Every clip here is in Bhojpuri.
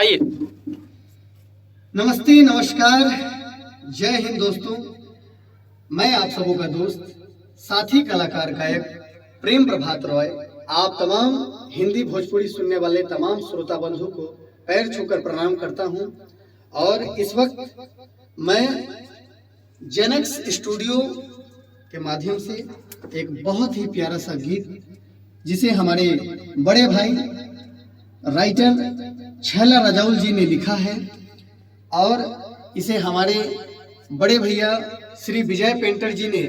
आइए। नमस्ते, नमस्कार, जय हिंद दोस्तों। मैं आप सबों का दोस्त, साथी कलाकार गायक प्रेम प्रभात रॉय आप तमाम हिंदी भोजपुरी सुनने वाले तमाम श्रोता बंधु को पैर छूकर प्रणाम करता हूं। और इस वक्त मैं जेनेक्स स्टूडियो के माध्यम से एक बहुत ही प्यारा सा गीत, जिसे हमारे बड़े भाई राइटर छैला रजाउल जी ने लिखा है और इसे हमारे बड़े भैया श्री विजय पेंटर जी ने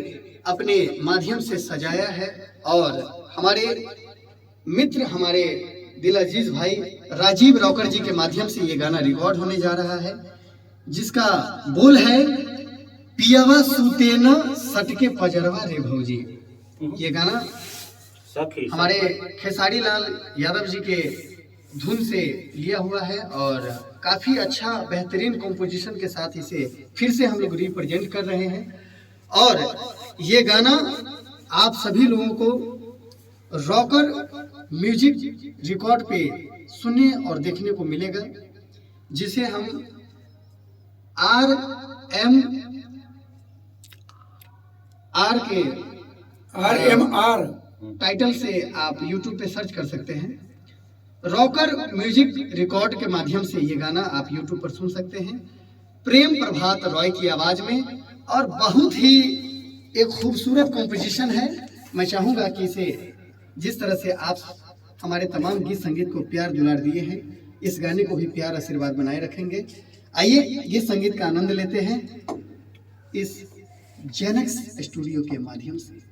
अपने माध्यम से सजाया है और हमारे मित्र, हमारे दिल अजीज भाई राजीव रॉकर जी के माध्यम से ये गाना रिकॉर्ड होने जा रहा है, जिसका बोल है पियावा सूते न सटके पजरवा रे भौजी। ये गाना हमारे खेसारी लाल यादव जी के धुन से लिया हुआ है और काफी अच्छा बेहतरीन कंपोजिशन के साथ इसे फिर से हम लोग रिप्रेजेंट कर रहे हैं। और ये गाना आप सभी लोगों को रॉकर म्यूजिक रिकॉर्ड पे सुनने और देखने को मिलेगा, जिसे हम RMR टाइटल से आप YouTube पे सर्च कर सकते हैं। रॉकर म्यूजिक रिकॉर्ड के माध्यम से ये गाना आप YouTube पर सुन सकते हैं, प्रेम प्रभात रॉय की आवाज में। और बहुत ही एक खूबसूरत कॉम्पोजिशन है। मैं चाहूंगा कि इसे जिस तरह से आप हमारे तमाम गीत संगीत को प्यार दुलार दिए हैं, इस गाने को भी प्यार आशीर्वाद बनाए रखेंगे। आइए गीत संगीत का आनंद लेते हैं इस जेनेक्स स्टूडियो के माध्यम से।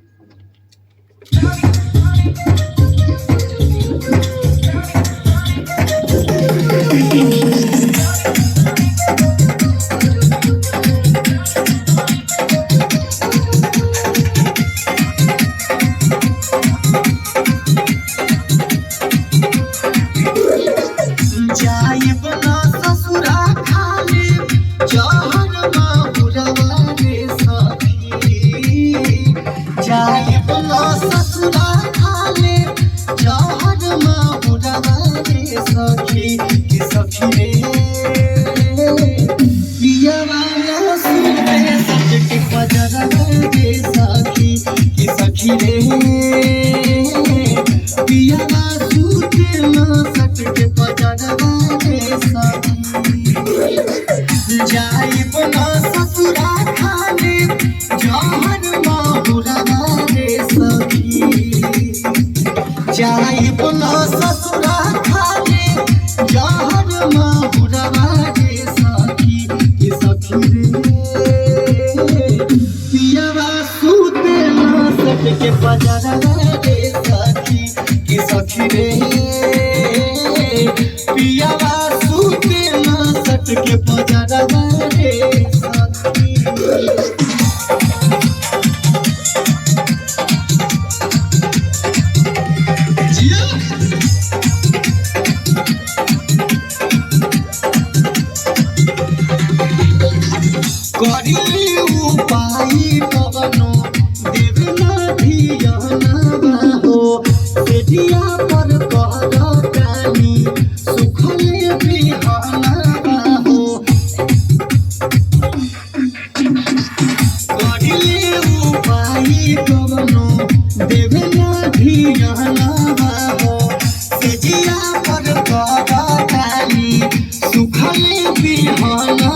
सुखले बिहाना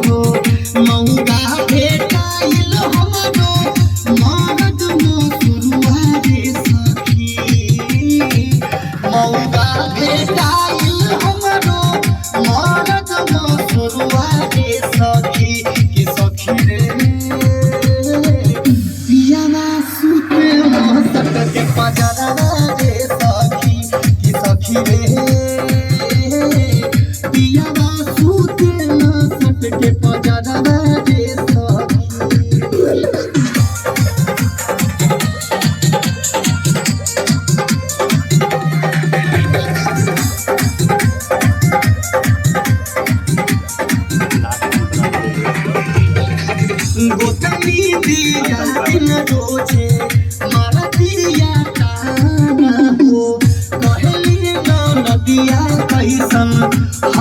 हो मौगा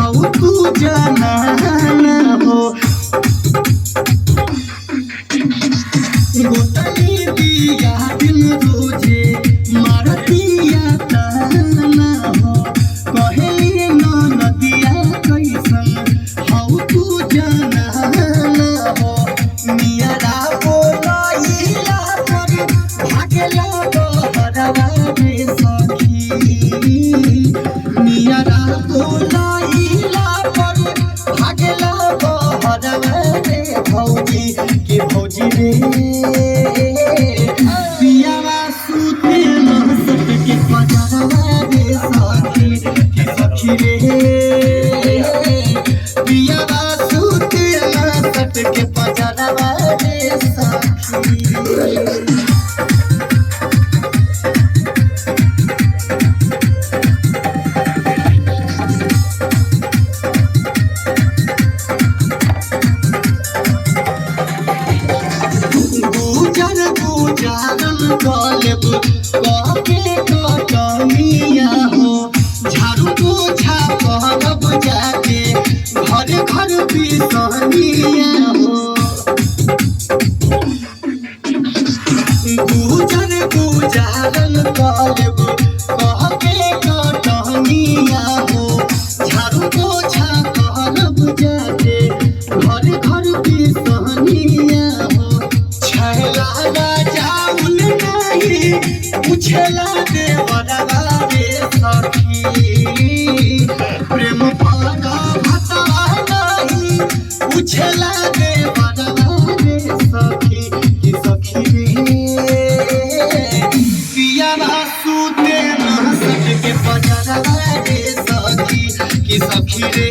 हऊ तू जाना हो। गोतनी दिया दिन रोजे मारतिया ताना हो। कहे नदिया कैसन हऊ तू जाना हो। नियरा बोलैला पर भागेला बहरवा रे सखी। नियरा बोलैला पर भागेला बहरवा रे भौजी के भौजी रे। पियावा सुते लहसत के पजरवा रे सखी के सखी रे। पियावा सुते लहसत के पजरवा रे सखी। गुजारन कलेब कहके कटनिया हो। झाड़ू पोछा करब जाके घर घर बिसनिया हो। गुजारन कलेब कहके कटनिया हो। झाड़ू पोछा करब जाके घर घर बिसनिया हो। छैला जाउल नहीं पूछला देवरवा रे सखी। प्रेम पागा भतवा नहीं पूछला देवरवा रे सखी की सखी रे। पियावा सुते लहसत के पजरवा रे सखी की सखी रे।